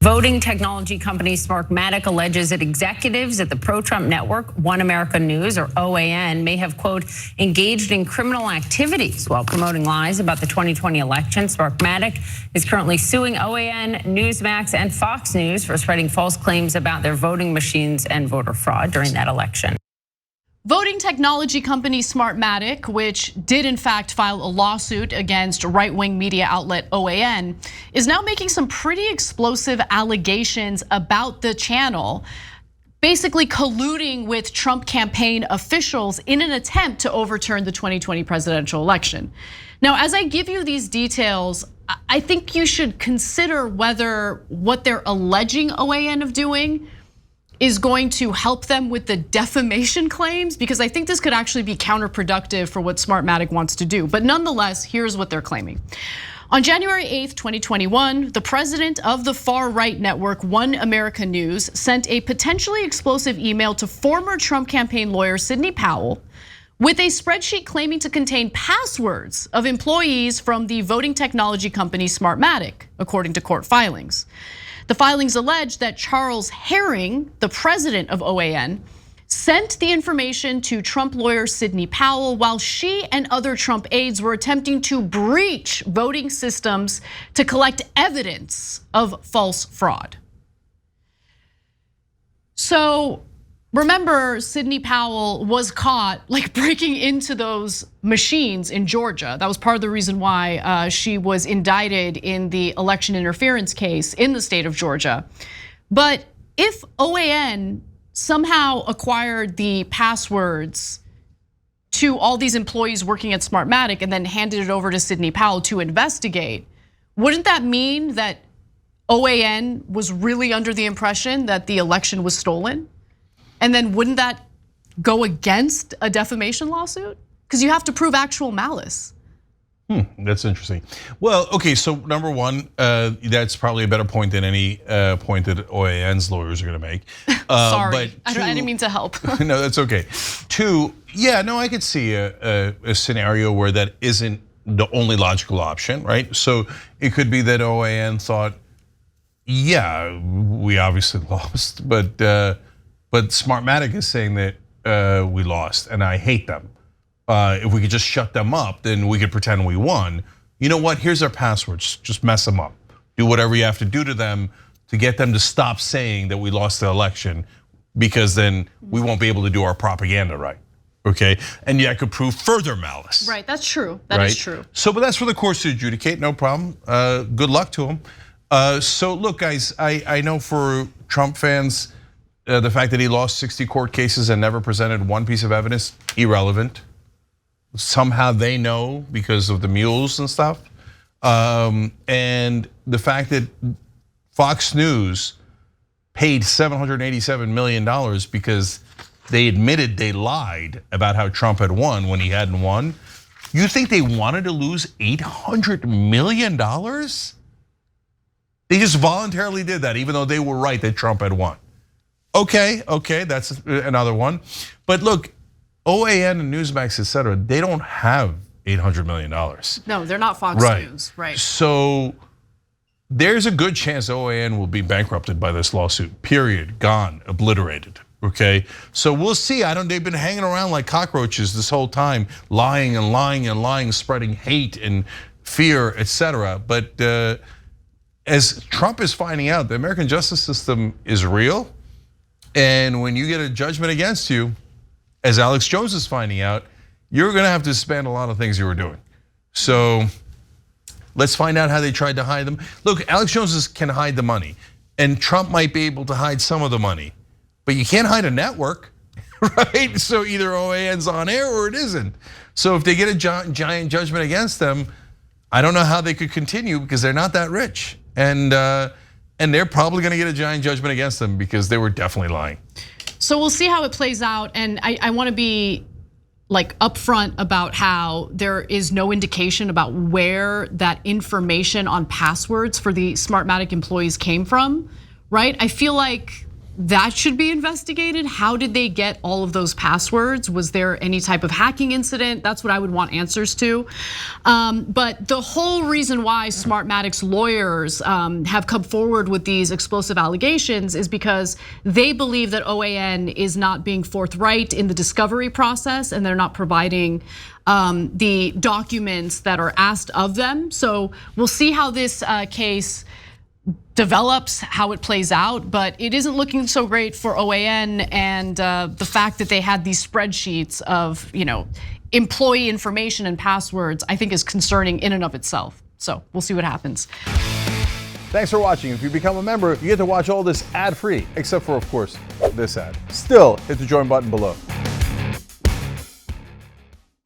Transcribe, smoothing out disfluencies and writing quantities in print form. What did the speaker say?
Voting technology company Smartmatic alleges that executives at the pro-Trump network, One America News, or OAN, may have, quote, engaged in criminal activities while promoting lies about the 2020 election. Smartmatic is currently suing OAN, Newsmax, and Fox News for spreading false claims about their voting machines and voter fraud during that election. Voting technology company Smartmatic, which did in fact file a lawsuit against right-wing media outlet OAN, is now making some pretty explosive allegations about the channel, basically colluding with Trump campaign officials in an attempt to overturn the 2020 presidential election. Now, as I give you these details, I think you should consider whether what they're alleging OAN of doing is going to help them with the defamation claims, because I think this could actually be counterproductive for what Smartmatic wants to do. But nonetheless, here's what they're claiming. On January 8th, 2021, the president of the far-right network, One America News, sent a potentially explosive email to former Trump campaign lawyer Sidney Powell with a spreadsheet claiming to contain passwords of employees from the voting technology company Smartmatic, according to court filings. The filings allege that Charles Herring, the president of OAN, sent the information to Trump lawyer Sidney Powell while she and other Trump aides were attempting to breach voting systems to collect evidence of false fraud. So remember, Sidney Powell was caught breaking into those machines in Georgia. That was part of the reason why she was indicted in the election interference case in the state of Georgia. But if OAN somehow acquired the passwords to all these employees working at Smartmatic and then handed it over to Sidney Powell to investigate, wouldn't that mean that OAN was really under the impression that the election was stolen? And then wouldn't that go against a defamation lawsuit? Because you have to prove actual malice. That's interesting. Well, okay, so number one, that's probably a better point than any point that OAN's lawyers are gonna make. Sorry, but I didn't mean to help. No, that's okay. Two, yeah, no, I could see a scenario where that isn't the only logical option, right? So it could be that OAN thought, yeah, we obviously lost, but Smartmatic is saying that we lost, and I hate them. If we could just shut them up, then we could pretend we won. You know what? Here's our passwords. Just mess them up. Do whatever you have to do to them to get them to stop saying that we lost the election, because then we won't be able to do our propaganda right. Okay, and yeah, I could prove further malice. Right, that's true. That is true. So, but that's for the courts to adjudicate. No problem. Good luck to them. So, look, guys, I know for Trump fans, the fact that he lost 60 court cases and never presented one piece of evidence, irrelevant. Somehow they know because of the mules and stuff. And the fact that Fox News paid $787 million because they admitted they lied about how Trump had won when he hadn't won. You think they wanted to lose $800 million? They just voluntarily did that, even though they were right that Trump had won. Okay, that's another one. But look, OAN and Newsmax, et cetera, they don't have $800 million. No, they're not Fox News, right? So there's a good chance OAN will be bankrupted by this lawsuit, period, gone, obliterated, okay? So we'll see, they've been hanging around like cockroaches this whole time, lying and lying and lying, spreading hate and fear, et cetera. But as Trump is finding out, the American justice system is real. And when you get a judgment against you, as Alex Jones is finding out, you're gonna have to suspend a lot of things you were doing. So let's find out how they tried to hide them. Look, Alex Jones can hide the money, and Trump might be able to hide some of the money, but you can't hide a network, right? So either OAN's on air or it isn't. So if they get a giant judgment against them, I don't know how they could continue because they're not that rich. And they're probably gonna get a giant judgment against them because they were definitely lying. So we'll see how it plays out, and I want to be upfront about how there is no indication about where that information on passwords for the Smartmatic employees came from, right? I feel like that should be investigated. How did they get all of those passwords? Was there any type of hacking incident? That's what I would want answers to. But the whole reason why Smartmatic's lawyers have come forward with these explosive allegations is because they believe that OAN is not being forthright in the discovery process, and they're not providing the documents that are asked of them. So we'll see how this case develops, how it plays out, but it isn't looking so great for OAN, and the fact that they had these spreadsheets of employee information and passwords, I think is concerning in and of itself. So we'll see what happens. Thanks for watching. If you become a member, you get to watch all this ad-free, except for, of course, this ad. Still, hit the join button below.